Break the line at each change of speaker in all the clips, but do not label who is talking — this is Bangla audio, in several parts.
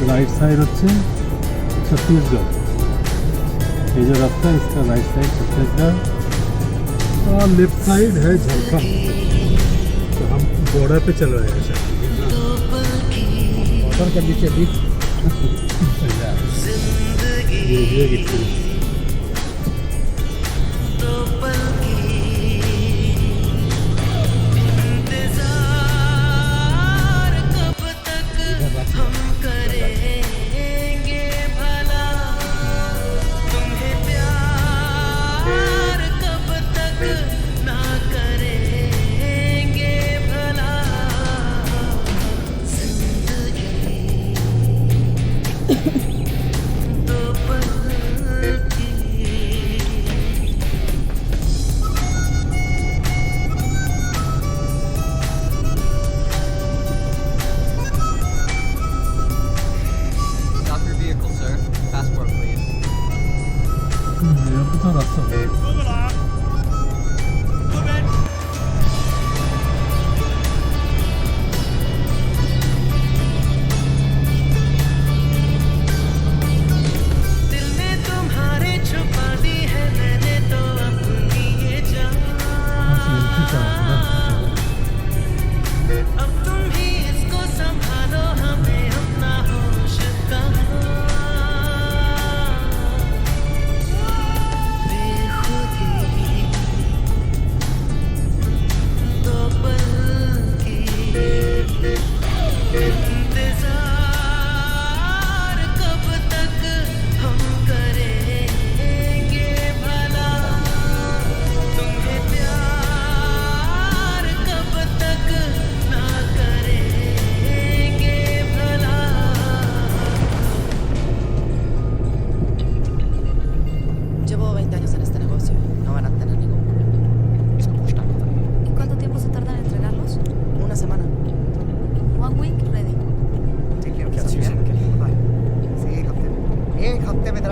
राइट साइड होच्छे छत्तीसगढ़, ये जो रास्ता है इसका राइट साइड छत्तीसगढ़ और लेफ्ट साइड है झारखंड। तो हम बॉर्डर पे चल रहे हैं शायद, बॉर्डर के बीच बीच तो रास्ता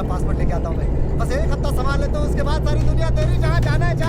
पासपोर्ट लेके आता हूँ भाई, बस एक हफ्ता संभाल लेता हूँ, उसके बाद सारी दुनिया तेरी, जहाँ जाना है जा।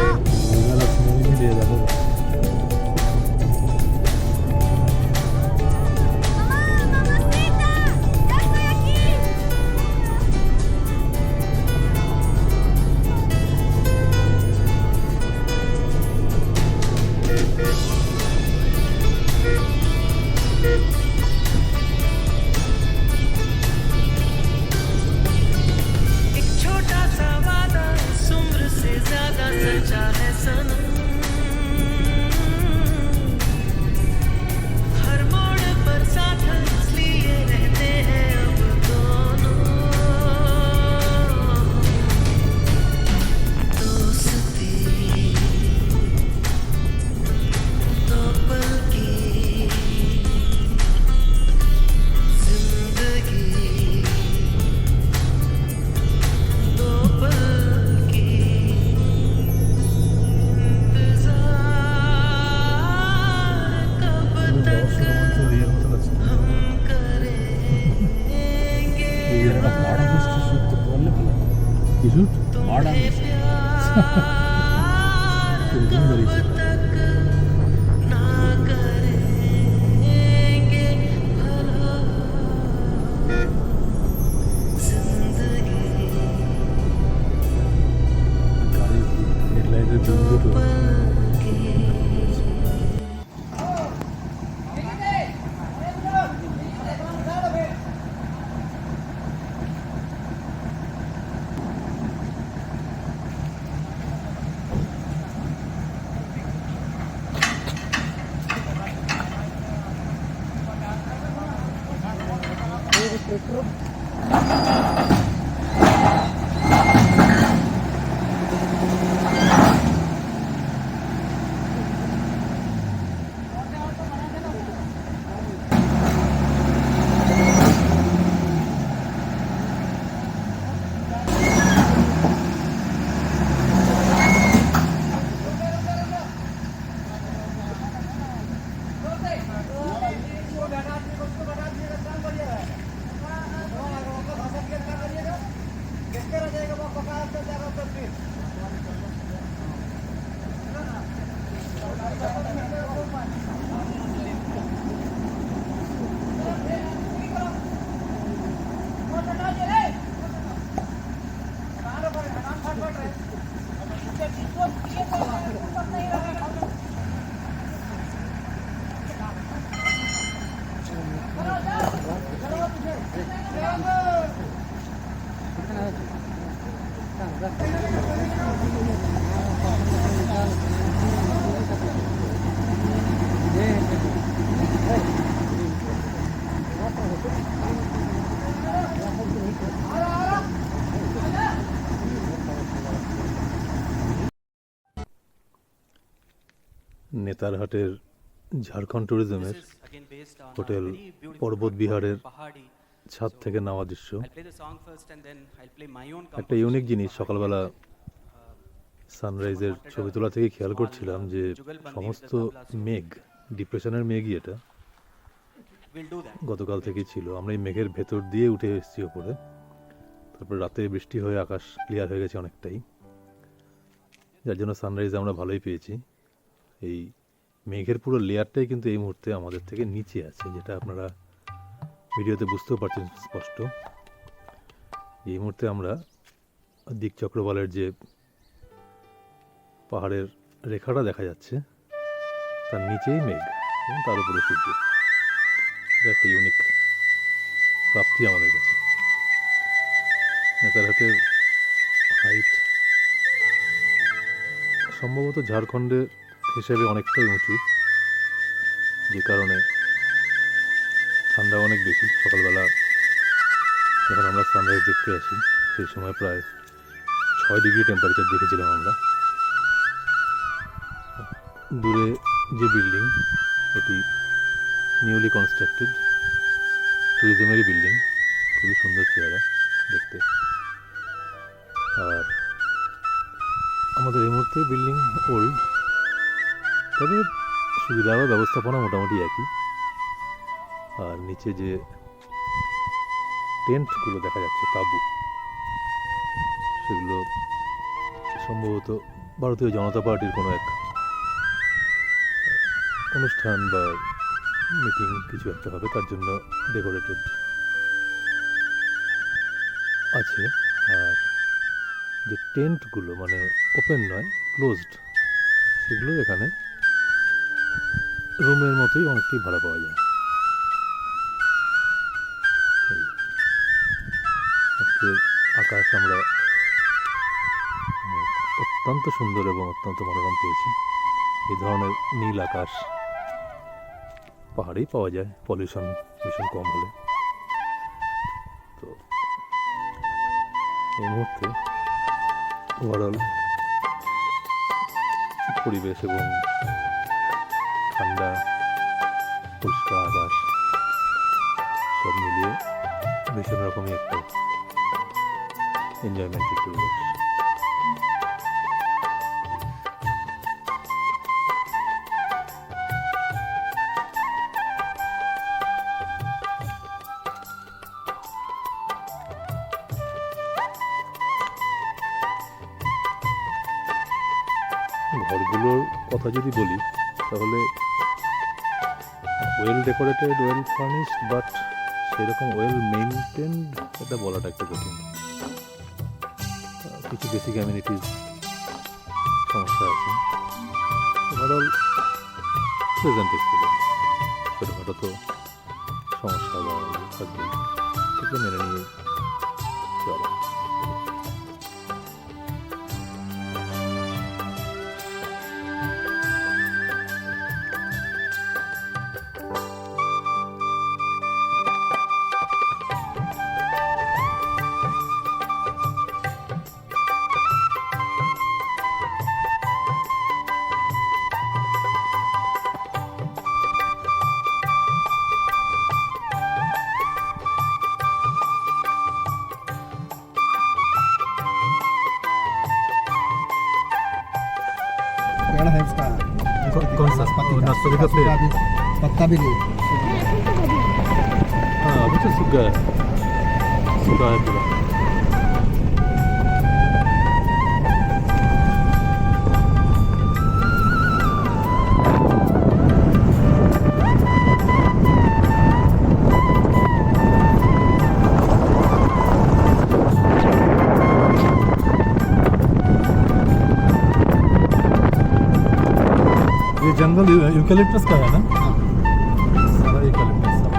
নেতারহাটের ঝাড়খণ্ড ট্যুরিজমের
হোটেল
পর্বত বিহারের ছাদ থেকে নেওয়া দৃশ্য। একটা ইউনিক জিনিস, সকালবেলা সানরাইজের ছবি তোলা থেকে খেয়াল করছিলাম যে সমস্ত মেঘ, ডিপ্রেশনের মেঘই এটা গতকাল থেকেই ছিল। আমরা এই মেঘের ভেতর দিয়ে উঠে এসেছি ওপরে, তারপর রাতে বৃষ্টি হয়ে আকাশ ক্লিয়ার হয়ে গেছে অনেকটাই, যার জন্য সানরাইজ আমরা ভালোই পেয়েছি। এই মেঘের পুরো লেয়ারটাই কিন্তু এই মুহূর্তে আমাদের থেকে নিচে আছে, যেটা আপনারা ভিডিওতে বুঝতেও পারছেন স্পষ্ট। এই মুহূর্তে আমরা দিক চক্রবালের যে পাহাড়ের রেখাটা দেখা যাচ্ছে তার নিচেই মেঘ এবং তার উপরে সূর্য। এটা একটা ইউনিক প্রাপ্তি আমাদের কাছে। নেতারহাটের হাইট সম্ভবত ঝাড়খণ্ডের হিসেবে অনেকটাই উঁচু, যে কারণে ঠান্ডা অনেক বেশি। সকালবেলা যখন আমরা সানরাইজ দেখতে আসি সেই সময় প্রায় 6 ডিগ্রি টেম্পারেচার দেখেছিলাম আমরা। দূরে যে বিল্ডিং, এটি নিউলি কনস্ট্রাক্টেড ট্যুরিজমেরই বিল্ডিং, খুবই সুন্দর চেহারা দেখতে। আর আমাদের এই মুহূর্তে বিল্ডিং ওল্ড, তবে সুবিধা বা ব্যবস্থাপনা মোটামুটি একই। আর নিচে যে টেন্টগুলো দেখা যাচ্ছে, তাঁবু, সেগুলো সম্ভবত ভারতীয় জনতা পার্টির কোনো এক অনুষ্ঠান বা মিটিং কিছু একটা হবে, তার জন্য ডেকোরেটেড আছে। আর যে টেন্টগুলো মানে ওপেন নয়, ক্লোজড, সেগুলো এখানে রুমের মতোই অনেকটাই ভাড়া পাওয়া যায়। আজকের আকাশ আমরা অত্যন্ত সুন্দর এবং অত্যন্ত মনোরম পেয়েছি। এই ধরনের নীল আকাশ পাহাড়েই পাওয়া যায়, পলিউশন ভীষণ কম হলে। তো এই মুহূর্তে ওভারঅল পরিবেশ এবং ঠান্ডা পরিষ্কার আকাশ সব মিলিয়ে ভীষণ রকমই একটা এনজয়মেন্টের পরিবেশ। ঘরগুলোর কথা যদি বলি তাহলে well decorated, well furnished, but সেরকম ওয়েল মেনটেন্ড এটা বলাটা একটু কঠিন। কিছু বেসিক অ্যামিনিটিস সমস্যা আছে। ওভারঅল প্রেজেন্ট এক্সপিরিয়েন্স, ছোটোখাটো তো সমস্যা বা থাকবে, সেটা মেনে নিয়ে চলা।
पेड़ है इसका।
कौन सा?
नाशपाती
वो नाशपाती का पेड़?
पत्ता भी नहीं।
हाँ, अभी तो सूख गया है, सूखा है पूरा। ये जंगल यूकेलिप्टस का है ना? सारा यूकेलिप्टस का।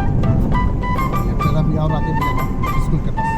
एक जगह भी और आगे मिलेगा स्कूल के पास।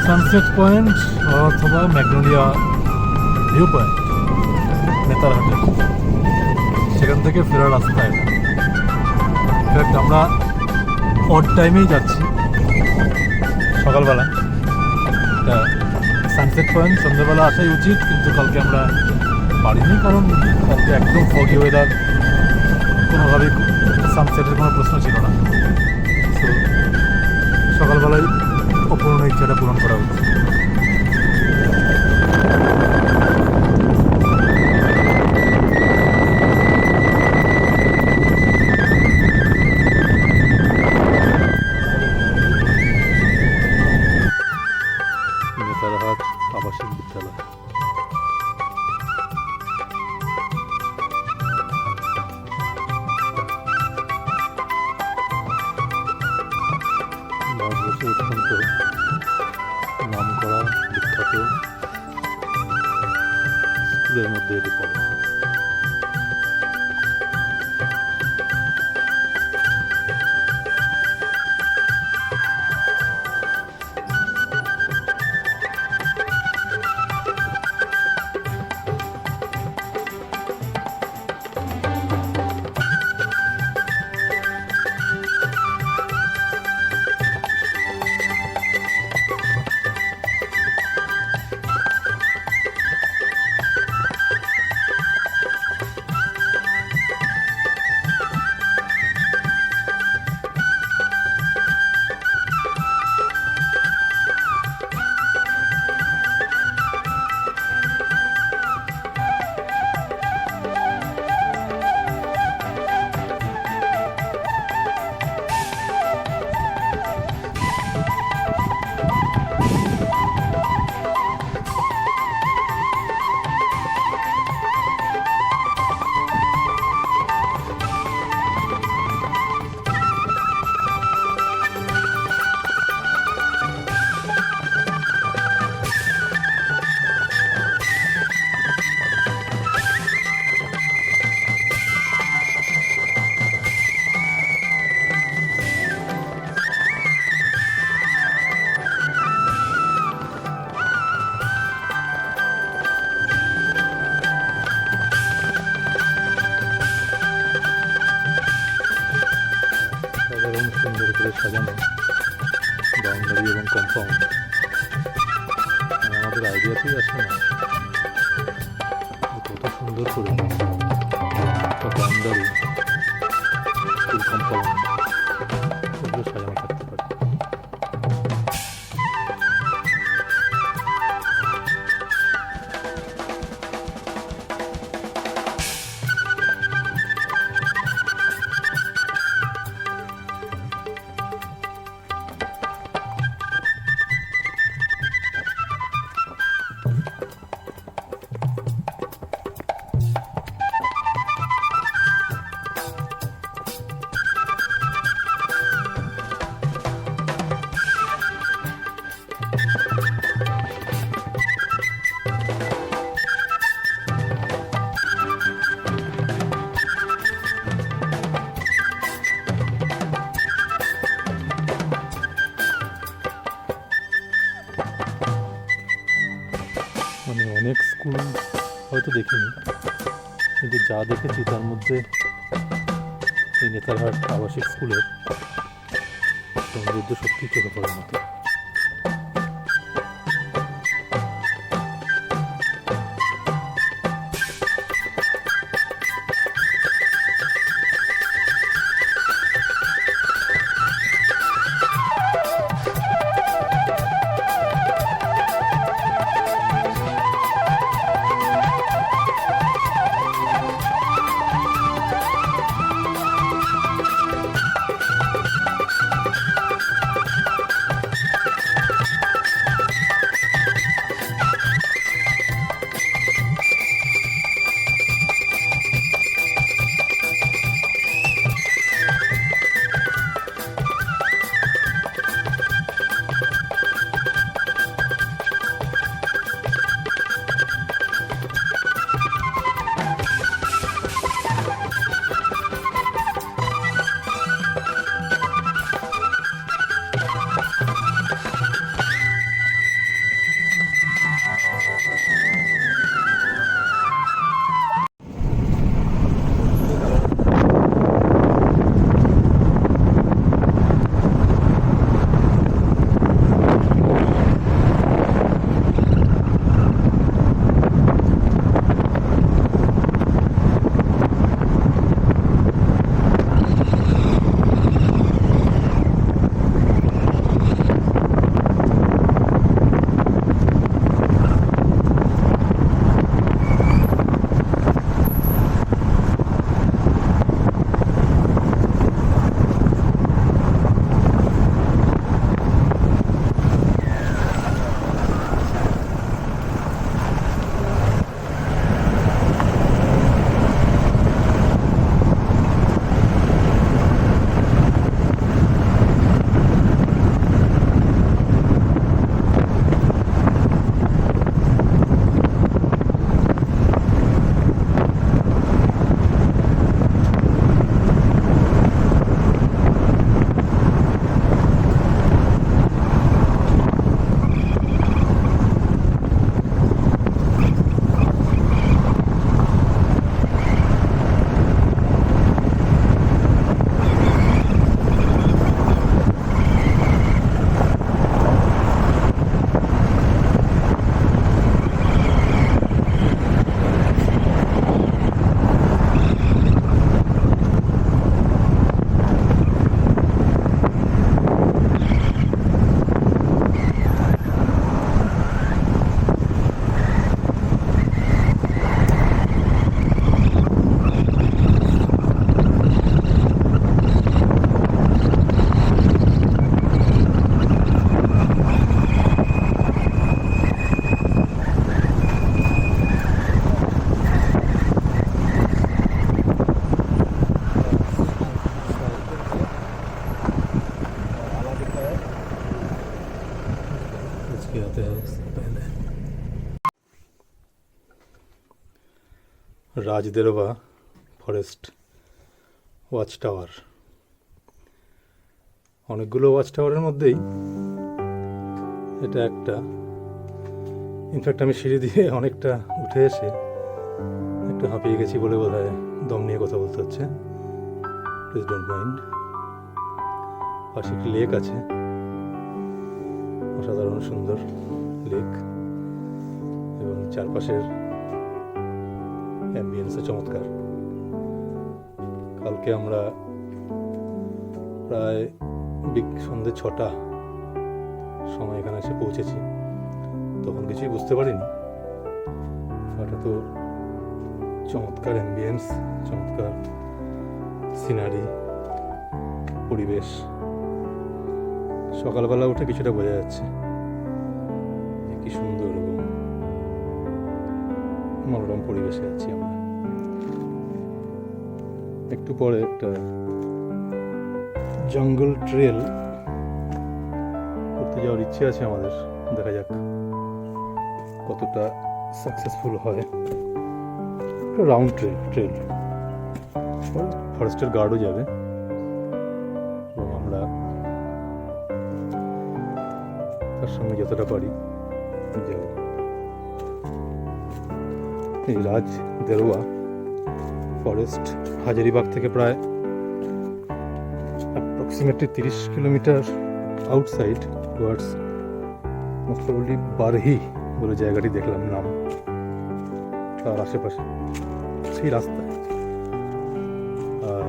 সানসেট পয়েন্ট অথবা ম্যাগনোলিয়া ভিউ পয়েন্ট নেতারহাটের, সেখান থেকে ফেরার রাস্তা এটা। ইনফ্যাক্ট আমরা অড টাইমেই যাচ্ছি সকালবেলা। সানসেট পয়েন্ট সন্ধ্যেবেলা আসাই উচিত, কিন্তু কালকে আমরা পারিনি, কারণ কালকে একদম ফগি ওয়েদার, কোনোভাবেই সানসেটের কোনো প্রশ্ন ছিল না। তো সকালবেলায় অপূর্ণ ইচ্ছাটা পূরণ করা উচিত। নেতারহাট আবাসিক বিদ্যালয়। ভারতবর্ষের অত্যন্ত নামকরা বিখ্যাত স্কুলের মধ্যে এটি পড়ে। সুন্দর করে সাজানো বাউন্ডারি এবং কম্পাউন্ড, আমাদের আইডিয়াতেই আসে না কত সুন্দর করে বাউন্ডারি, স্কুল কম্পাউন্ড এগুলো সাজানো থাকতে পারে। আমি অনেক স্কুল হয়তো দেখিনি, কিন্তু যা দেখেছি তার মধ্যে এই নেতারহাট আবাসিক স্কুলের সৌন্দর্য সত্যি চোখে পড়ার মতো। है पहले। রাজদেরবা ফরেস্ট ওয়াচ টাওয়ার। অনেকগুলো ওয়াচ টাওয়ারের মধ্যেই এটা একটা। ইনফ্যাক্ট আমি সিঁড়ি দিয়ে অনেকটা উঠে এসে একটু হাঁপিয়ে গেছি বলে বোধ হয় দম নিয়ে কথা বলতে হচ্ছে। Please don't mind. পাশে একটি লেক আছে, অসাধারণ সুন্দর লেক, এবং চারপাশের অ্যাম্বিয়েন্সে চমৎকার। কালকে আমরা প্রায় সন্ধ্যে 6টা সময় এখানে এসে পৌঁছেছি। তখন কিছুই বুঝতে পারিনি, ওটা তো চমৎকার অ্যাম্বিয়েন্স, চমৎকার সিনারি, পরিবেশ। সকালবেলা উঠে কিছুটা বোঝা যাচ্ছে যে কি সুন্দর এবং মনোরম পরিবেশে আছি আমরা। একটু পরে একটা জঙ্গল ট্রেল করতে যাওয়ার ইচ্ছে আছে আমাদের, দেখা যাক কতটা সাকসেসফুল হয়। রাউন্ড ট্রেল ফরেস্টের গার্ডও যাবে এবং আমরা তার সঙ্গে যতটা পারি যাব। এই রাজদেরবা ফরেস্ট হাজারিবাগ থেকে প্রায় approximately 30 kilometre outside towards most probably Barhi বলে জায়গাটি দেখলাম নাম, তার আশেপাশে সেই রাস্তায়। আর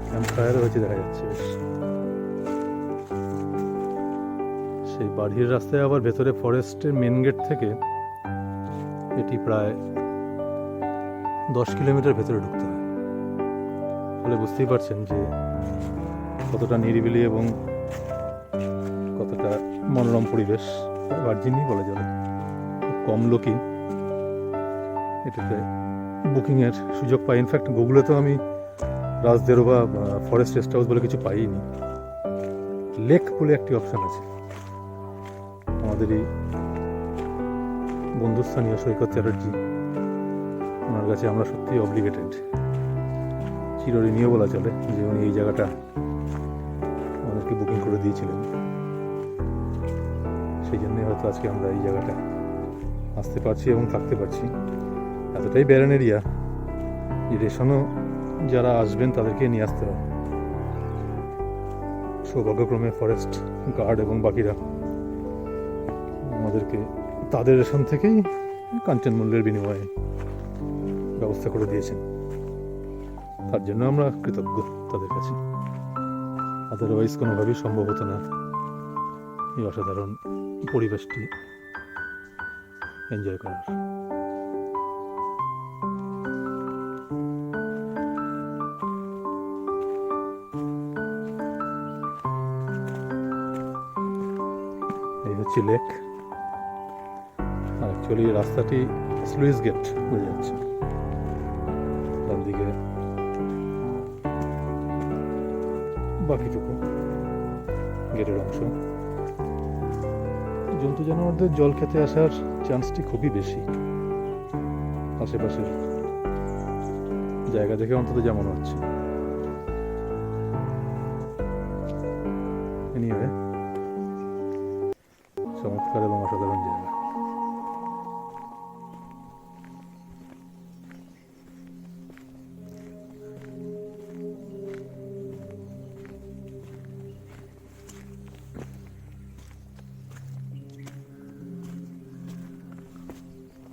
ক্যাম্পফায়ারও হয়েছে দেখা যাচ্ছে বেশ। সেই বারহির রাস্তায় আবার ভেতরে ফরেস্টের মেন গেট থেকে এটি প্রায় 10 কিলোমিটার ভেতরে ঢুকতে হয়। ফলে বুঝতেই পারছেন যে কতটা নিরিবিলি এবং কতটা মনোরম পরিবেশ। ভার্জিনই বলা যাবে, খুব কম লোকই এটাতে বুকিংয়ের সুযোগ পাই। ইনফ্যাক্ট গুগলে তো আমি রাজদেরবা ফরেস্ট রেস্ট হাউস বলে কিছু পাইনি। লেক বলে একটি অপশান আছে। আমাদেরই বন্ধুস্থানীয় সৈকত চ্যাটার্জি, ওনার কাছে আমরা সত্যিই অব্লিগেটেড, চিরঋণীয় বলা চলে যে উনি এই জায়গাটা আমাদেরকে বুকিং করে দিয়েছিলেন। সেই জন্যই হয়তো আজকে আমরা এই জায়গাটা আসতে পারছি এবং থাকতে পারছি। এতটাই ব্যারান এরিয়া যে রেশনও যারা আসবেন তাদেরকে নিয়ে আসতে হবে। সৌভাগ্যক্রমে ফরেস্ট গার্ড এবং বাকিরা আমাদেরকে তাদের রেশন থেকেই কাঞ্চন মূল্যের বিনিময়ে ব্যবস্থা করে দিয়েছেন। তার জন্য আমরা কৃতজ্ঞ তাদের কাছে। আদারওয়াইজ কোনোভাবেই সম্ভব হতো না এই অসাধারণ পরিবেশটি এনজয় করার। এই হচ্ছে লেক। আর অ্যাকচুয়ালি রাস্তাটি স্লুইস গেট হয়ে যাচ্ছে। ডান দিকে বাকিটুকু গেটের অংশ। জন্তু জানোয়ারদের জল খেতে আসার চান্সটি খুবই বেশি আশেপাশের জায়গা দেখে অন্তত যেমন হচ্ছে। এনিওয়ে, চমৎকার এবং অসাধারণ জায়গা।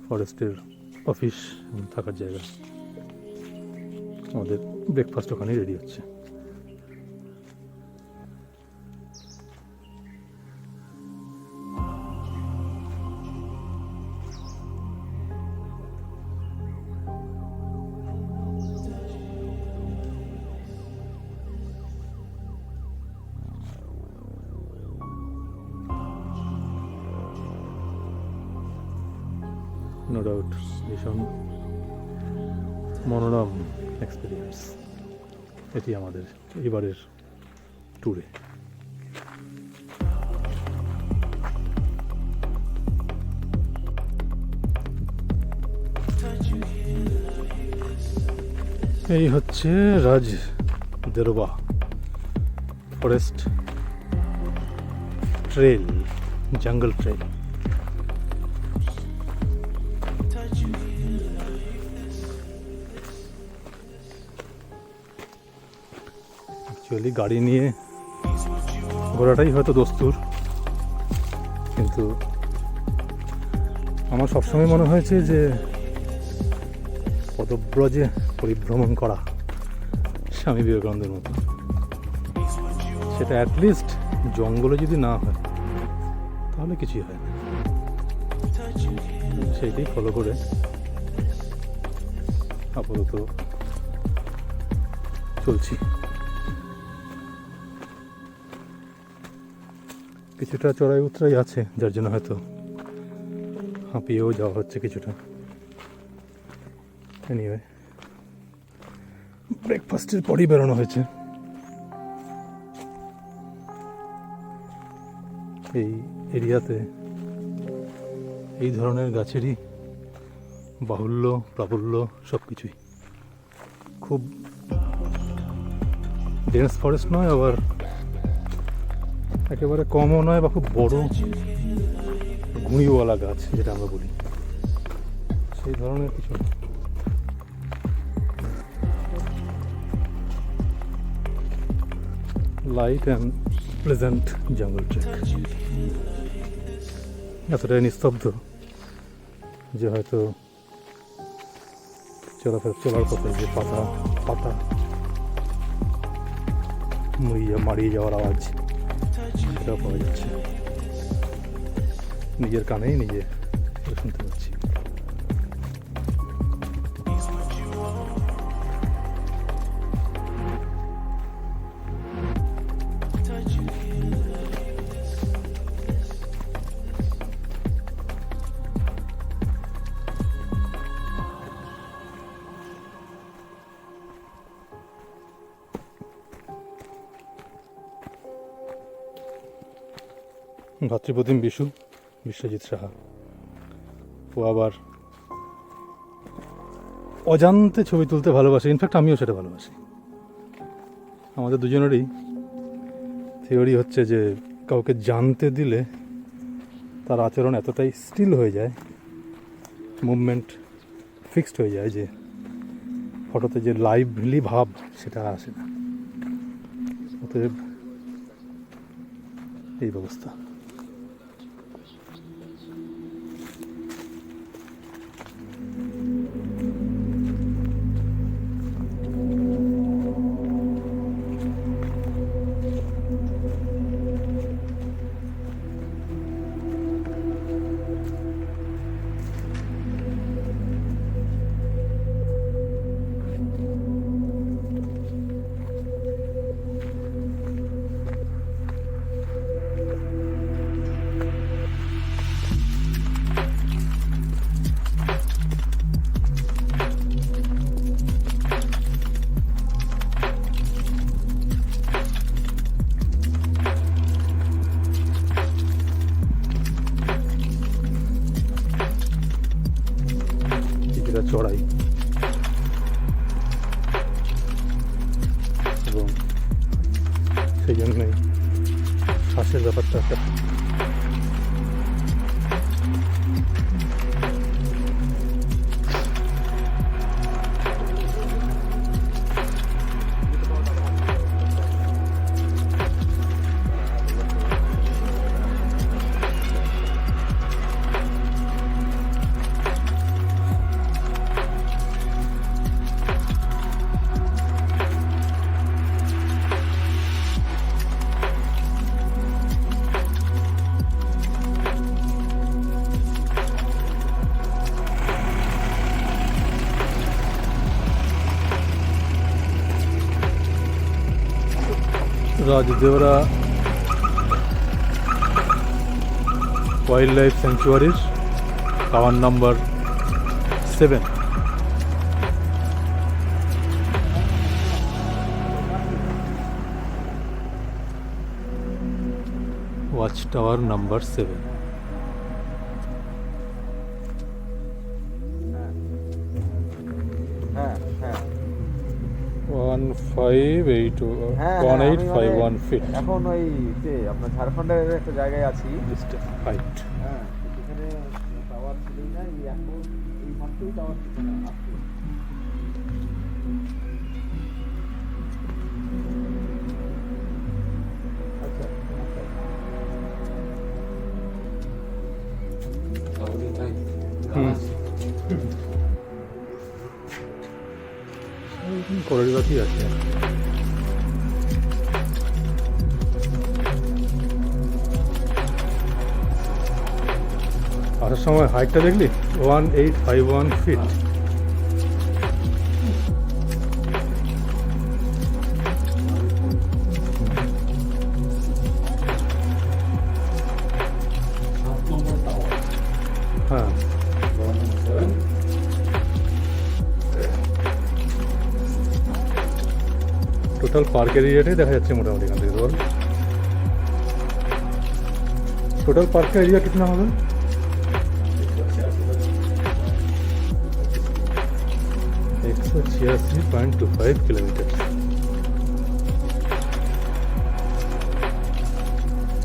ফরেস্টের অফিস থাকার জায়গা। আমাদের ব্রেকফাস্ট ওখানেই রেডি হচ্ছে। নো ডাউট ভীষণ মনোরম এক্সপিরিয়েন্স এটি আমাদের এবারের ট্যুরে। এই হচ্ছে রাজ দেরোবা ফরেস্ট ট্রেল, জঙ্গল ট্রেল। অ্যাকচুয়ালি গাড়ি নিয়ে ঘোরাটাই হয়তো দস্তুর, কিন্তু আমার সবসময় মনে হয়েছে যে পদব্রজে পরিভ্রমণ করা স্বামী বিবেকানন্দের মতো, সেটা অ্যাটলিস্ট জঙ্গলে যদি না হয় তাহলে কিছুই হয় না। সেইটাই ফলো করে আপাতত চলছি। কিছুটা চড়াই উতরাই আছে, যার জন্য হয়তো হাঁপিয়েও যাওয়া হচ্ছে কিছুটা। এনিওয়ে, ব্রেকফাস্টের পরই বেরোনো হয়েছে। এই এরিয়াতে এই ধরনের গাছেরই বাহুল্য প্রাবল্য, সব কিছুই খুব ডেন্স ফরেস্ট নয়, আবার একেবারে কমও নয়, বা খুব বড় ঘুড়িওয়ালা গাছ যেটা আমরা বলি, সেই ধরনের কিছু না। লাইট অ্যান্ড প্লেজেন্ট জঙ্গল ট্রেক, এতটাই নিস্তব্ধ যে হয়তো চলার পথে যে পাতা পাতা মারিয়ে যাওয়ার আওয়াজ সেটাও পাওয়া যাচ্ছে, নিজের কানেই নিজে শুনতে পাচ্ছি। ভাতৃপ্রতিম বিশু, বিশ্বজিৎ সাহা। ও আবার অজান্তে ছবি তুলতে ভালোবাসে, ইনফ্যাক্ট আমিও সেটা ভালোবাসি। আমাদের দুজনেরই থিওরি হচ্ছে যে কাউকে জানতে দিলে তার আচরণ এতটাই স্টিল হয়ে যায়, মুভমেন্ট ফিক্সড হয়ে যায়, যে ফটোতে যে লাইভলি ভাব সেটা আর আসে না। অতএব এই ব্যবস্থা। চড়াই এবং সেই জন্যই শ্বাসের ব্যাপারটা একটা রাজদেওরা ওয়াইল্ড লাইফ স্যাংচুয়ারির tower number 7। Watch tower number 7। 1581
হ্যাঁ
1851 ফিট
এখন ওই যে আপনার ঝাড়খণ্ডের একটা জায়গায় আছি।
হাইট।
হ্যাঁ তো সেখানে টাওয়ার ছিলই না, এই এখন এই মাত্রই টাওয়ার সেখানে আসছে। আচ্ছা
কলেজ বাকি আছে। আসার সময় হাইটটা দেখলি 1851 ফিট। হ্যাঁ টোটাল পার্কের এরিয়াটাই দেখা যাচ্ছে মোটামুটি এখান থেকে। বল টোটাল पार्क का एरिया कितना होगा? 186.25 किलोमीटर।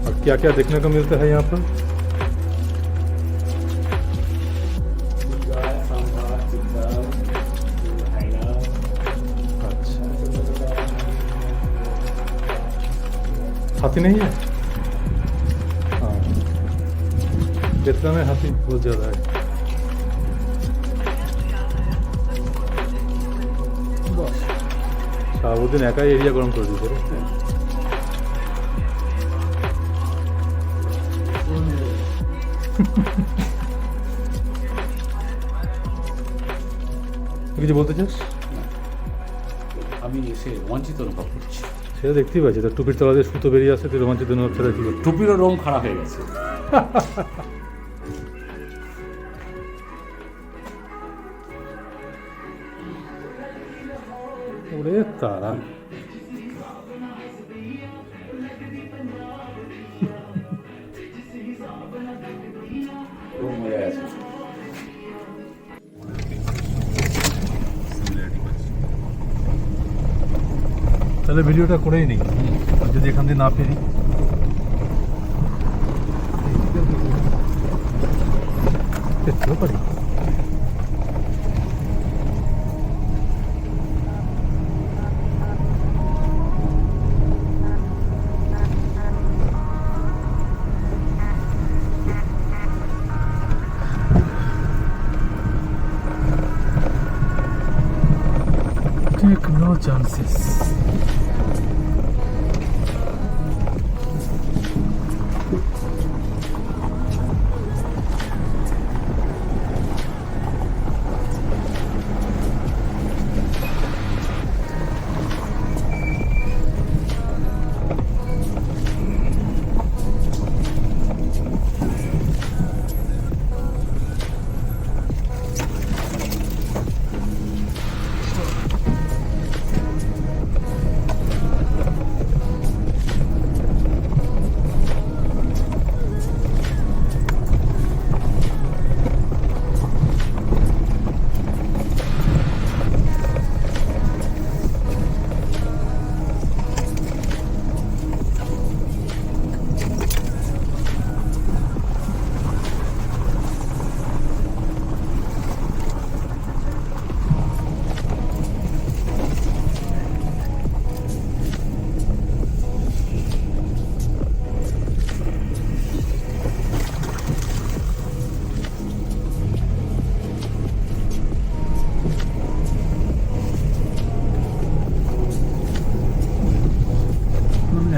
और क्या क्या देखने को मिलता है यहाँ पर? अच्छा, हाथी नहीं है? हाँ, बेतला में हाथी बहुत ज़्यादा है। শাহাবুদ্দিন একাই এরিয়া গরম করে দিয়েছে রে। কিছু বলতে চাস?
আমি এসে রোমাঞ্চিত অনুভব করছি।
সেটা দেখতেই পাচ্ছি, তোর টুপির তলা দিয়ে সুতো বেরিয়ে আসছে, তুই রোমাঞ্চিত অনুভব ছাড়া কি করছিস?
টুপিরও রং খারাপ হয়ে গেছে।
ওরে তারা,
রং হয়ে গেছে।
তাহলে ভিডিওটা করেই নিই, আর যদি এখান দিয়ে না ফিরি। পেতেও পারি। Take no chances.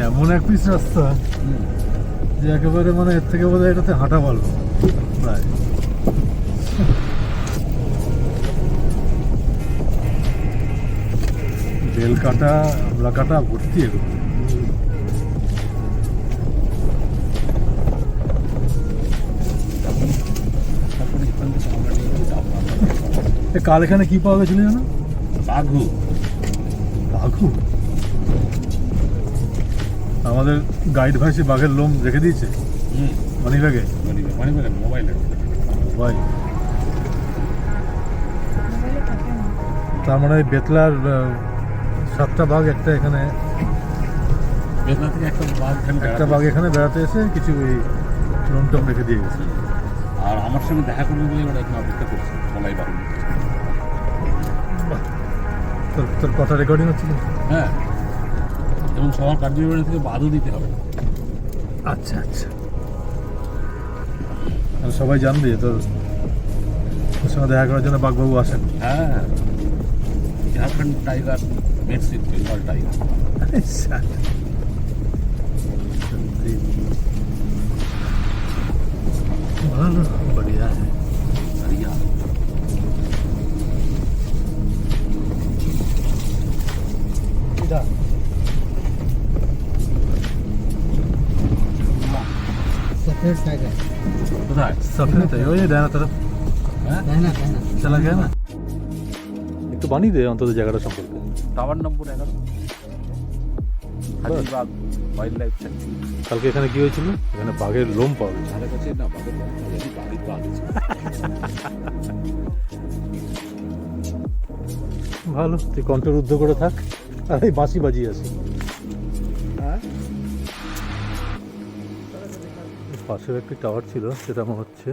এমন এক পিস রাস্তা যে একেবারে মানে এর থেকে বোধহয় এটাতে হাঁটা ভালো প্রায়। বেল কাটা, আমলা কাটা ভর্তি এগুলো। কাল এখানে কি পাওয়া গেছিল জানো?
বাঘু।
বাঘু? আমাদের গাইড ভাই সে বাঘের লোম রেখে দিয়েছে মানি ব্যাগে।
মোবাইলে
ভাই তার মানে বেতলার 7টা বাঘ একটা এখানে,
বেদনা থেকে একটা বাঘ এখানে
একটা
বেড়াতে
বাঘ
এসেছে।
এখানে বেড়াতে এসে কিছু ওই লোমটম রেখে দিয়ে গেছে।
আর আমার সঙ্গে দেখা করবে বলে ওরা এখন অপেক্ষা করছে বলাই বাহুল্য।
তোর তোর কথা রেকর্ডিং হচ্ছে কি?
হ্যাঁ, এবং সবার কার্যবিবরণী থেকে বাদও দিতে হবে।
আচ্ছা আচ্ছা, আর সবাই জানবে তোর তোর সঙ্গে দেখা করার জন্য বাঘবাবু আসেন।
হ্যাঁ, Jharkhand tiger meets with Bengal tiger.
ভালো, बढ़िया है।
बढ़िया।
सफेद टाइगर
কোথায়?
सफेद है वो, ये डायना तरफ
হ্যাঁ,
कहना कहना
चला गया ना। একটু বানিয়ে দে অন্তত জায়গাটা সম্পর্কে।
টাওয়ার নম্বর 11, হাজিবাগ ওয়াইল্ড লাইফ স্যাংচুয়ারি।
কালকে এখানে কি হয়েছিল? এখানে বাঘের লোম পাওয়া গেছে।
ধারে কাছে না বাঘের বাঘের বাঘ আছে।
ভালো, তুই কণ্ঠরুদ্ধ করে থাক আর এই বাঁশি বাজিয়ে আসি। পাশের একটি টাওয়ার ছিল, সেটা মনে হচ্ছে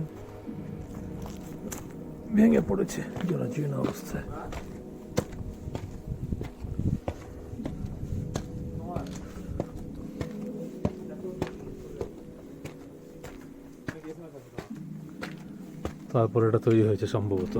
ভেঙে পড়েছে জরাজীর্ণ অবস্থায়। তারপর এটা তৈরি হয়েছে সম্ভবত।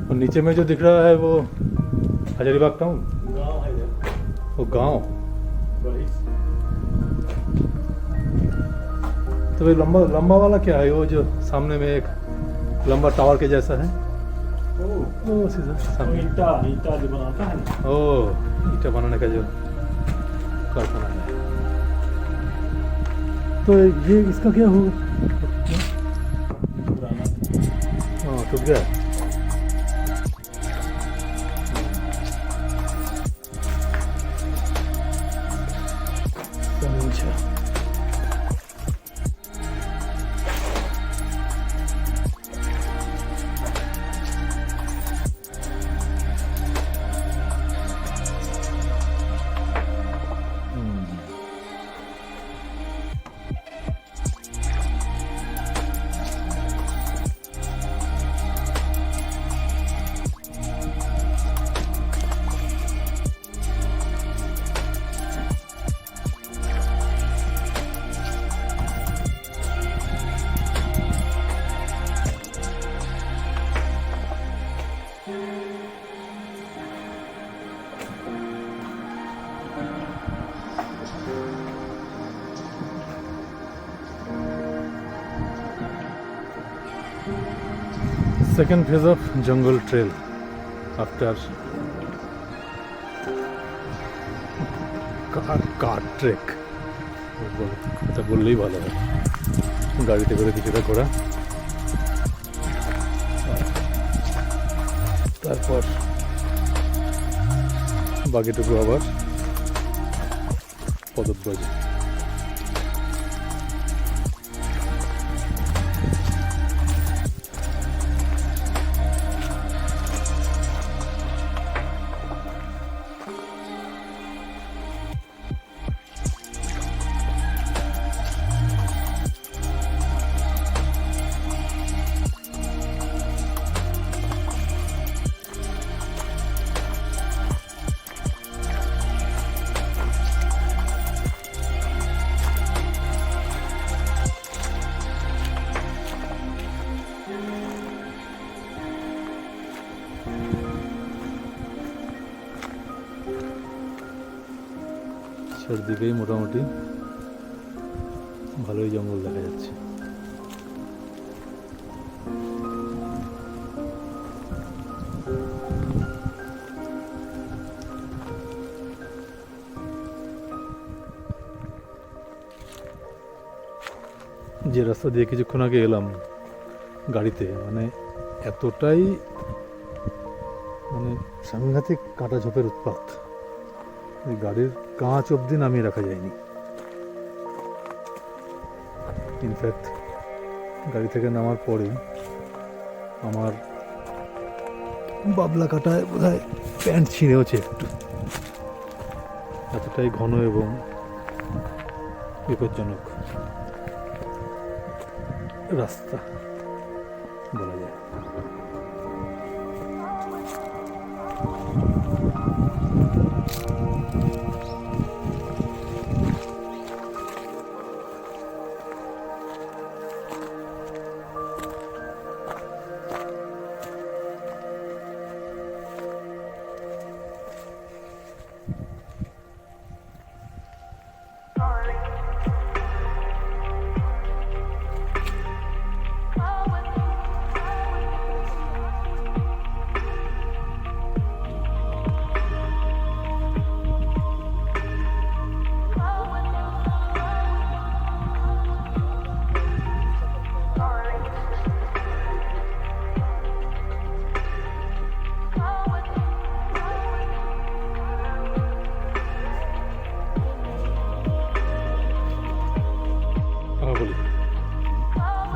और नीचे में जो दिख रहा है वो हजारीबाग टाउन, वो गांव। तो ये लंबा लंबा वाला क्या है? वो जो सामने में एक लंबा टावर के जैसा है, ओ सीधा सामने।
ईटा जो बनाता है ना,
ओ ईटा बनाने का जो कारखाना है। तो ये इसका क्या हुआ?
पुराना
हाँ, टूट गया। अच्छा, second phase of jungle trail after car trek। এটা বললেই ভালো হয়, গাড়িতে করে কিছুটা ঘোরা, তারপর বাকিটুকু আবার পদব্রজে। চারদিকেই মোটামুটি ভালোই জঙ্গল দেখা যাচ্ছে। যে রাস্তা দিয়ে কিছুক্ষণ আগে এলাম গাড়িতে, মানে এতটাই মানে সাংঘাতিক কাঁটা ঝোপের উৎপাত, এই গাড়ির কাঁচ অবধি নামিয়ে রাখা যায়নি। ইনফ্যাক্ট গাড়ি থেকে নামার পরেই আমার বাবলা কাটায় বোধহয় প্যান্ট ছিঁড়েওছে একটু, এতটাই ঘন এবং বিপজ্জনক রাস্তা বলা যায়।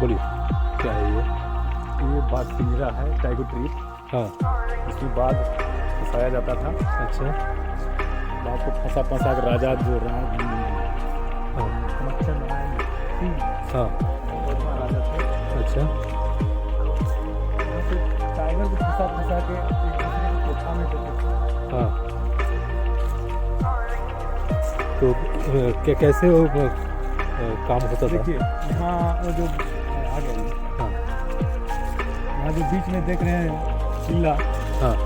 बोलिए क्या है
ये बाघ पिंजरा है, टाइगर ट्री।
हाँ
इसमें बाघ फंसाया जाता था।
अच्छा
बाघ को फंसा फंसा कर राजा जो
हाँ
मच्छर
हाँ
राजा थे।
अच्छा
वहाँ से टाइगर को फंसा फंसा के एक दूसरे को कोठा में देते थे।
हाँ तो कैसे वो काम होता था?
देखिए यहाँ वो जो आगे
हाँ
यहाँ जो बीच में देख रहे हैं किला,
हाँ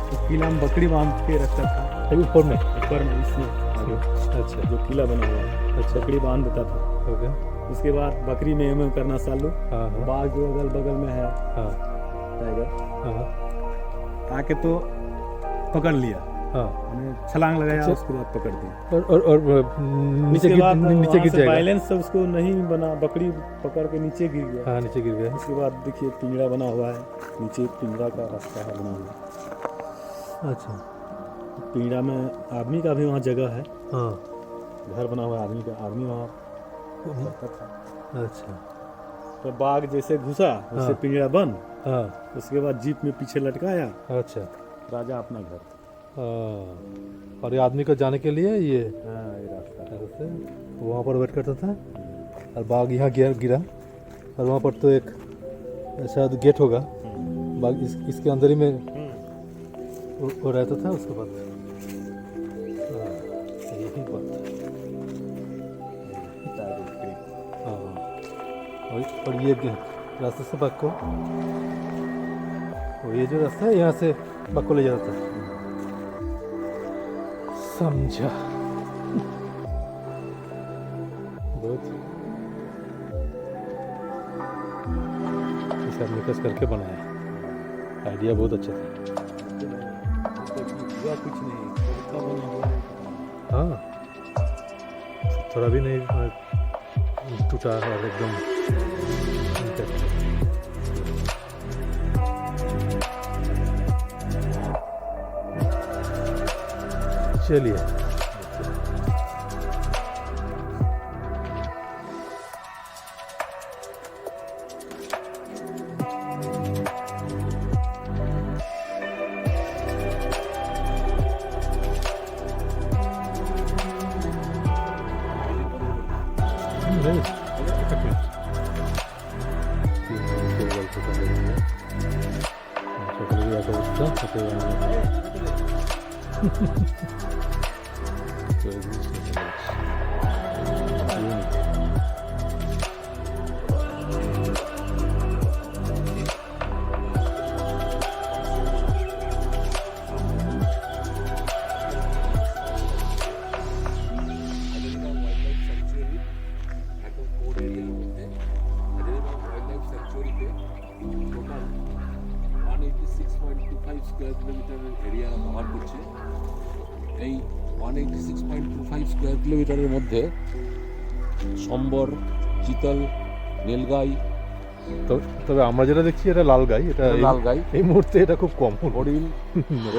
तो किला में बकरी बांध के रखता था।
ऊपर में
ऊपर में इसमें आगे
अच्छा
जो किला बना हुआ है,
अच्छा
बकरी बांध देता था।
ओके
उसके बाद बकरी में एम करना चालू।
हाँ हाँ
बाघ जो अगल बगल में है
हाँ
टाइगर
हाँ
आके तो पकड़ लिया,
हाँ
हमने छलांग लगाया,
अच्छा।
उसके बाद पकड़ दिया।
और नीचे नीचे गिर जाएगा।
बैलेंस से उसको नहीं बना, बकरी पकड़ के नीचे गिर गया।
हाँ नीचे गिर गया।
उसके बाद देखिए पिंजरा बना हुआ है, नीचे पिंजरा का रास्ता है बना हुआ।
अच्छा
पिंजरा में आदमी का भी वहाँ जगह है,
हाँ
घर बना हुआ है आदमी का, आदमी वहाँ रहता था।
अच्छा
तो बाघ जैसे घुसा उससे
हाँ।
पिंजरा बंद,
हाँ
उसके बाद जीप में पीछे लटकाया,
अच्छा
राजा अपना घर।
हाँ और ये आदमी को जाने के लिए ये
हाँ ये रास्ता है।
ऐसे वहाँ पर वेट करता था और बाघ यहाँ गिरा और वहाँ पर तो एक शायद गेट होगा, बाघ इसके अंदर ही में वो रहता था। उसके बाद हाँ, यही बात हाँ और ये रास्ते से बाघ को, और ये जो रास्ता है यहाँ से बाघ को ले जाता था। समझा बहुत इसे निकस करके बनाया, आइडिया बहुत अच्छा था।
हुआ कुछ नहीं, उसका बना हुआ है।
हाँ थोड़ा भी नहीं टूटा और एकदम intact है। चलिए
এই 186.25 স্কোয়ার কিলোমিটারের মধ্যে সম্বর, চিতল, রেলগাই,
তবে আমরা যেটা দেখছি এটা লাল গাই, এটা
লাল গাই,
এই মুহূর্তে এটা খুব কম।
হরিণ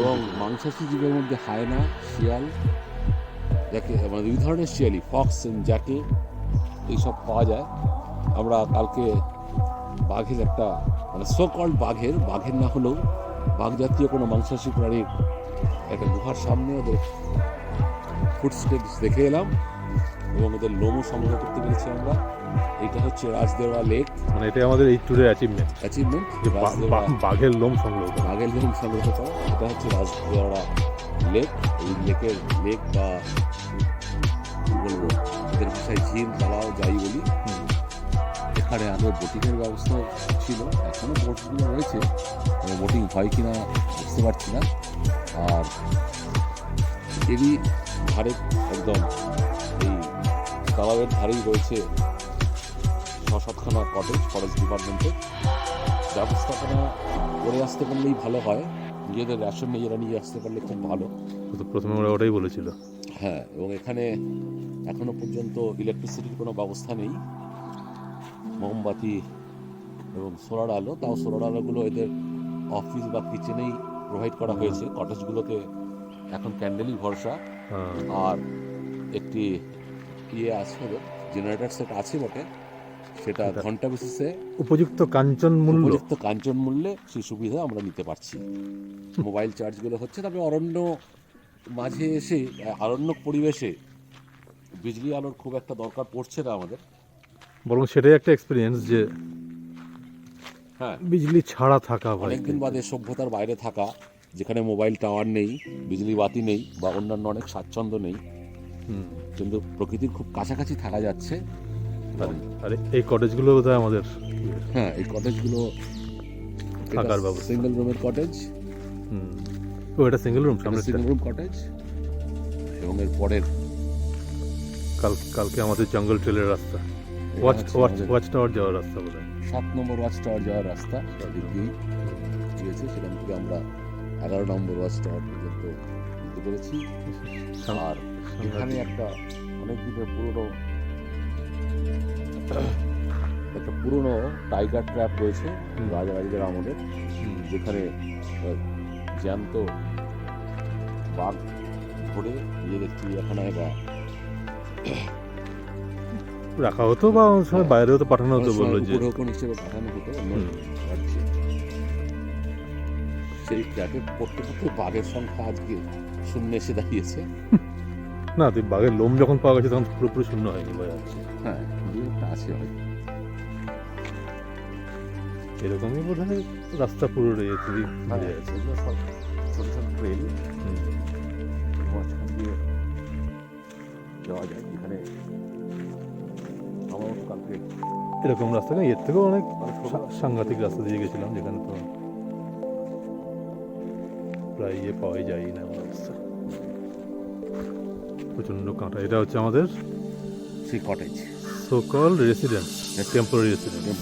এবং মাংসাশী জীবের মধ্যে হায়না, শিয়াল, যাকে মানে দুই ধরনের শিয়ালি, ফক্স এন্ড জ্যাকে, এইসব পাওয়া যায়। আমরা কালকে বাঘের একটা মানে সো কল্ড বাঘের না হলেও বাঘ জাতীয় কোনো মাংসাশী প্রাণীর একটা গুহার সামনে ওদের ফুটস্টেপস দেখে এলাম এবং ওদের লোমও সংগ্রহ করতে পেরেছি আমরা। এইটা হচ্ছে রাজদেওয়া লেক,
মানে এটাই আমাদের এই ট্যুরের অ্যাচিভমেন্ট,
অ্যাচিভমেন্ট,
যে বাঘের লোম সংগ্রহ করা।
বাঘের লোম সংগ্রহ করা। এটা হচ্ছে রাজদেওয়া লেক। এই লেক বা কি বলবো, এদের ভাষায় ঝিল, তালাও যাই বলি। এখানে আগে বোটিংয়ের ব্যবস্থা ছিল, এখনও বোটগুলো রয়েছে, বোটিং হয় কিনা বুঝতে পারছি না। আর এরই ধারে একদম এই তালাবের ধারেই রয়েছে 6-7খানা কটেজ ফরেস্ট ডিপার্টমেন্টের। ব্যবস্থাপনা করে আসতে পারলেই ভালো হয়, নিজেদের রেশন নিজেরা নিয়ে আসতে পারলে খুব ভালো।
তো প্রথমে ওরা ওটাই বলেছিল।
হ্যাঁ, এবং এখানে এখনো পর্যন্ত ইলেকট্রিসিটির কোনো ব্যবস্থা নেই, মোমবাতি এবং সোলার আলো। তাও সোলার আলোগুলো এদের অফিস বা কিচেনেই প্রোভাইড করা হয়েছে। কটেজগুলোতে এখন ক্যান্ডেলই ভরসা। আর একটি আছে, ওদের জেনারেটর সেট আছে বটে, সেটা ঘন্টা বেসিসে
উপযুক্ত কাঞ্চন
মূল্যে সেই সুবিধা আমরা নিতে পারছি। মোবাইল চার্জগুলো হচ্ছে। তবে অরণ্য মাঝে এসে, আরণ্যক পরিবেশে বিজলি আলোর খুব একটা দরকার পড়ছে না আমাদের,
বরং সেটাই একটা এক্সপিরিয়েন্স যে
হ্যাঁ,
বিজলি ছাড়া থাকা,
অনেকদিন বাদে সভ্যতার বাইরে থাকা, যেখানে মোবাইল টাওয়ার নেই, বিজলি বাতি নেই বা অন্যান্য অনেক স্বাচ্ছন্দ্য নেই, কিন্তু প্রকৃতির খুব কাছাকাছি থাকা যাচ্ছে।
আর এই কটেজগুলো বোধহয় আমাদের,
হ্যাঁ, এই কটেজগুলো
থাকার ব্যবস্থা,
সিঙ্গেল রুমের কটেজ।
এটা single room,
single room cottage. এবং এর পরের
কালকে আমাদের জঙ্গল ট্রেলের রাস্তা, ওয়াচ টাওয়ার যাওয়ার রাস্তা বোধহয়
7 নম্বর ওয়াচ টাওয়ার যাওয়ার রাস্তা দিক দিয়ে গিয়েছে। সেখান থেকে আমরা 11 নম্বর ওয়াচ টাওয়ার পর্যন্ত যেতে পেরেছি। আর এখানে একটা অনেক দিনের পুরনো টাইগার ট্র্যাপ রয়েছে রাজারাজদের আমলের, যেখানে জ্যান্ত বাঘ ধরে নিজেদের চিড়িয়াখানায় বা
রাখা হতো বা অনেক সময় বাইরেও তো পাঠানো হতো, বললো যে
উপঢৌকন হিসেবে পাঠানো হতো অন্য রাজ্যে। সেই ট্র্যাপে পড়তে পড়তে বাঘের সংখ্যা আজকে শূন্য এসে দাঁড়িয়েছে।
না, তুই বাঘের লোম যখন পাওয়া গেছে তখন পুরোপুরি শূন্য হয়নি, বোঝা যাচ্ছে।
হ্যাঁ, একটা আছে হয়তো।
এরকমই বোধ হয় রাস্তা পুরো রয়েছে,
ছোট ছোট ট্রেন মাঝখান দিয়ে যাওয়া যায়, যেখানে আমার কালকে
এরকম রাস্তা না, এর থেকেও অনেক সাংঘাতিক রাস্তা দিয়ে গেছিলাম, যেখানে তো প্রায় পাওয়াই যায় না আমার অবস্থা, প্রচন্ড কাঁটা। এটা হচ্ছে আমাদের
সেই cottage,
so called residence, temporary residence.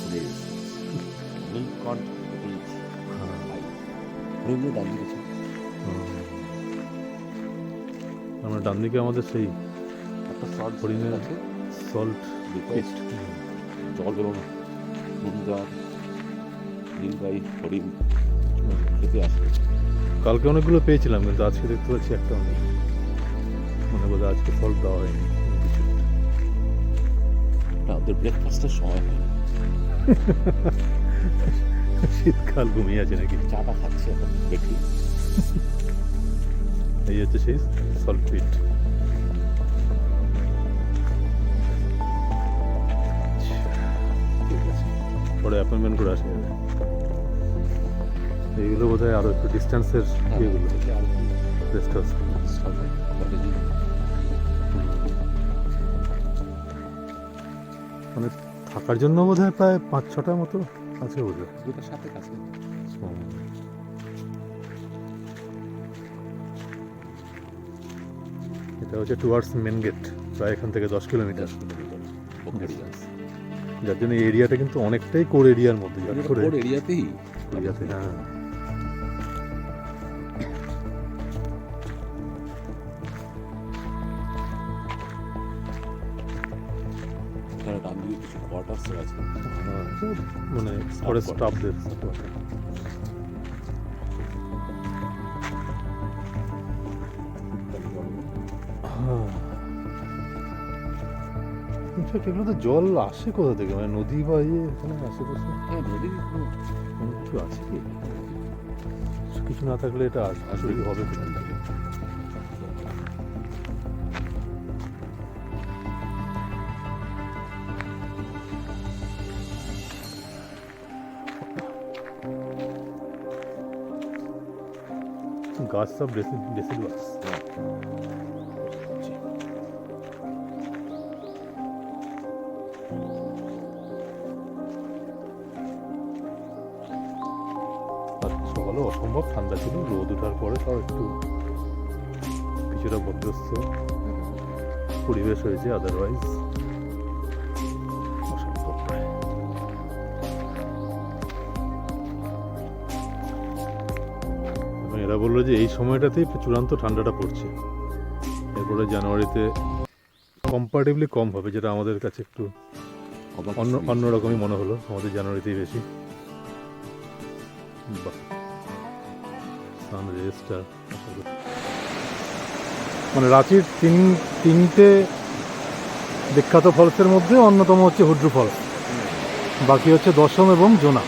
আমরা ডান দিকে আমাদের সেই
একটা শর্ট
হরিণের
আছে,
সল্ট
জল এবং সুন্দর নীলগাই হরিণ খেতে আসে।
কালকে অনেকগুলো পেয়েছিলাম, কিন্তু আজকে দেখতে পাচ্ছি একটাও নেই। মনে বোধ আজকে সল্ট দেওয়া হয়নি কিছু।
না, ওদের ব্রেকফাস্টের সময় হয় না,
শীতকাল ঘুমিয়ে আছে নাকি,
চাটা খাচ্ছে এখন দেখি।
এই হচ্ছে সেই সল্ট পিট। ঠিক আছে, পরে অ্যাপয়েন্টমেন্ট করে আসা যাবে। এইগুলো বোধ হয় আরো একটু ডিস্টেন্সের ইয়েগুলো, রেস্ট হাউস। মানে থাকার জন্য বোধ হয় প্রায় 5-6টার মতো আছে বোধ হয়,
দুটার সাথে কাছে।
এটা হচ্ছে টুয়ার্ডস মেন গেট, প্রায় এখান থেকে 10 কিলোমিটার। যার জন্য এরিয়াটা কিন্তু অনেকটাই কোর এরিয়ার মধ্যে,
এরিয়াতেই।
হ্যাঁ,
এখানে ডান দিকে কিছু কোয়ার্টার্স আছে।
মানে ফরেস্ট স্টাফদের এগুলো তো জল আসে কোথা থেকে, মানে নদী বা ইয়ে এখানে আশেপাশে
হ্যাঁ, নদীর
কোনো কিছু আছে কি? কিছু না থাকলে এটা আসলে হবে কোথা থেকে? গাছ সব ডেসিডুয়াস। সকালে অসম্ভব ঠান্ডা ছিল, রোদ ওঠার পরে তাও একটু কিছুটা মধ্যস্থ পরিবেশ হয়েছে, আদারওয়াইজ অসম্ভব। এবং এরা বললো যে এই সময়টাতেই চূড়ান্ত ঠান্ডাটা পড়ছে, এরপরে জানুয়ারিতে কম্পারেটিভলি কম হবে, যেটা আমাদের কাছে একটু অন্যরকমই মনে হলো, আমাদের জানুয়ারিতেই বেশি। মানে রাঁচির তিনটে বিখ্যাত ফলসের মধ্যে অন্যতম হচ্ছে হুড্রু ফলস, বাকি হচ্ছে দশম এবং জোনা।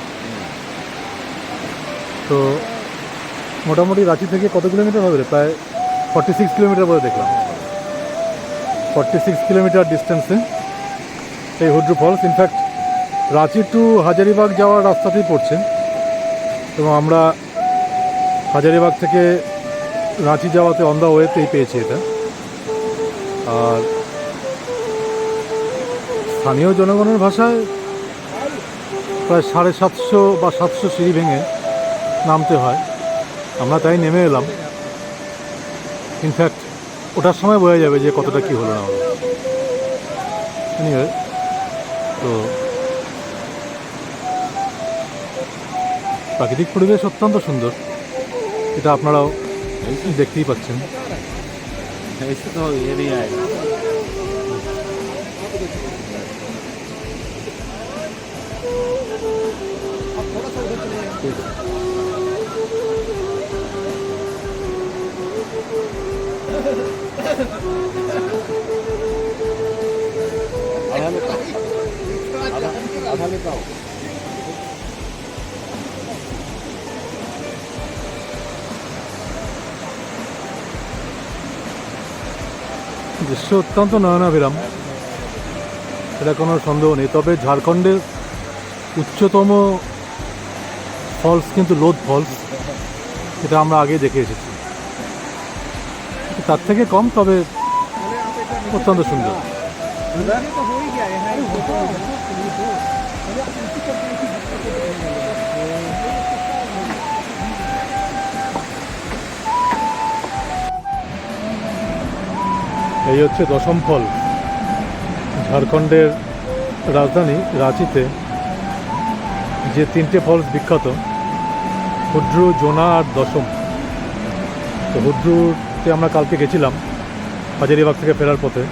তো মোটামুটি রাঁচি থেকে কত কিলোমিটার হবে? প্রায় 46 কিলোমিটার বলে দেখলাম। 46 কিলোমিটার ডিস্টেন্সে এই Hundru falls. In fact Ranchi to Hazaribagh যাওয়ার রাস্তাতেই পড়ছে, এবং আমরা হাজারিবাগ থেকে রাঁচি যাওয়াতে অন দ্য ওয়েতেই পেয়েছি এটা। আর স্থানীয় জনগণের ভাষায় প্রায় 750 বা 700 সিঁড়ি ভেঙে নামতে হয়, আমরা তাই নেমে এলাম। ইনফ্যাক্ট ওটার সময় বোঝা যাবে যে কতটা কী হলো না হলো। এনিওয়ে, তো প্রাকৃতিক পরিবেশ অত্যন্ত সুন্দর, এটা আপনারাও দেখতেই পাচ্ছেন।
ऐसे तो ये नहीं आएगा।
आधा लेता हूँ।
দৃশ্য অত্যন্ত নয়নাভিরাম, এটা কোনো সন্দেহ নেই। তবে ঝাড়খণ্ডের উচ্চতম ফলস কিন্তু লোদ ফলস, এটা আমরা আগে দেখে এসেছি। তার থেকে কম, তবে অত্যন্ত সুন্দর। এই হচ্ছে দশম ফলস, ঝাড়খণ্ডের রাজধানী রাঁচিতে যে তিনটে ফলস বিখ্যাত, হুড্রু, জোনা আর দশম। তো হুড্রুতে আমরা কালকে গেছিলাম হাজারিবাগ থেকে ফেরার পথে,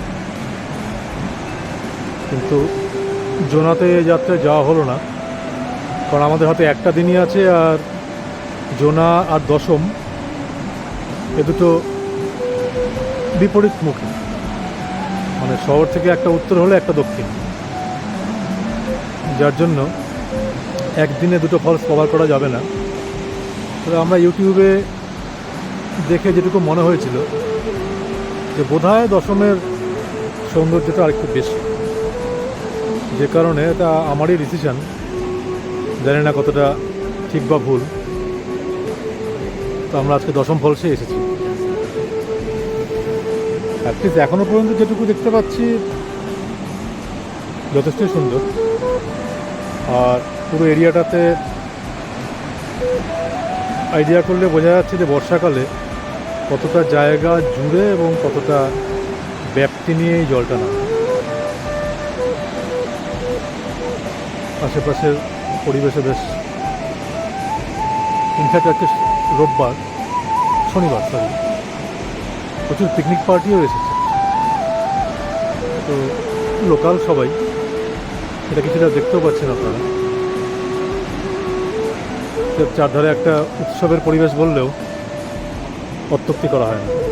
কিন্তু জোনাতে যাত্রায় যাওয়া হলো না, কারণ আমাদের হাতে একটা দিনই আছে। আর জোনা আর দশম এ দুটো বিপরীতমুখী, মানে শহর থেকে একটা উত্তর হলে একটা দক্ষিণ, যার জন্য একদিনে দুটো ফলস কভার করা যাবে না। তবে আমরা ইউটিউবে দেখে যেটুকু মনে হয়েছিল যে বোধহয় দশমের সৌন্দর্যটা আরেকটু বেশি, যে কারণে এটা আমারই ডিসিশন, জানি না কতটা ঠিক বা ভুল। তো আমরা আজকে দশম ফলসে এসেছি। অ্যাটলিস্ট এখনও পর্যন্ত যেটুকু দেখতে পাচ্ছি যথেষ্টই সুন্দর। আর পুরো এরিয়াটাতে আইডিয়া করলে বোঝা যাচ্ছে যে বর্ষাকালে কতটা জায়গা জুড়ে এবং কতটা ব্যাপ্তি নিয়ে এই জলটা নামে। আশেপাশের পরিবেশে বেশ, ইনফ্যাক্ট আজকে শনিবার প্রচুর পিকনিক পার্টিও এসেছে। তো লোকাল সবাই এটা কিছুটা দেখতেও পাচ্ছেন আপনারা। চারধারে একটা উৎসবের পরিবেশ বললেও অত্যুক্তি করা হয় না।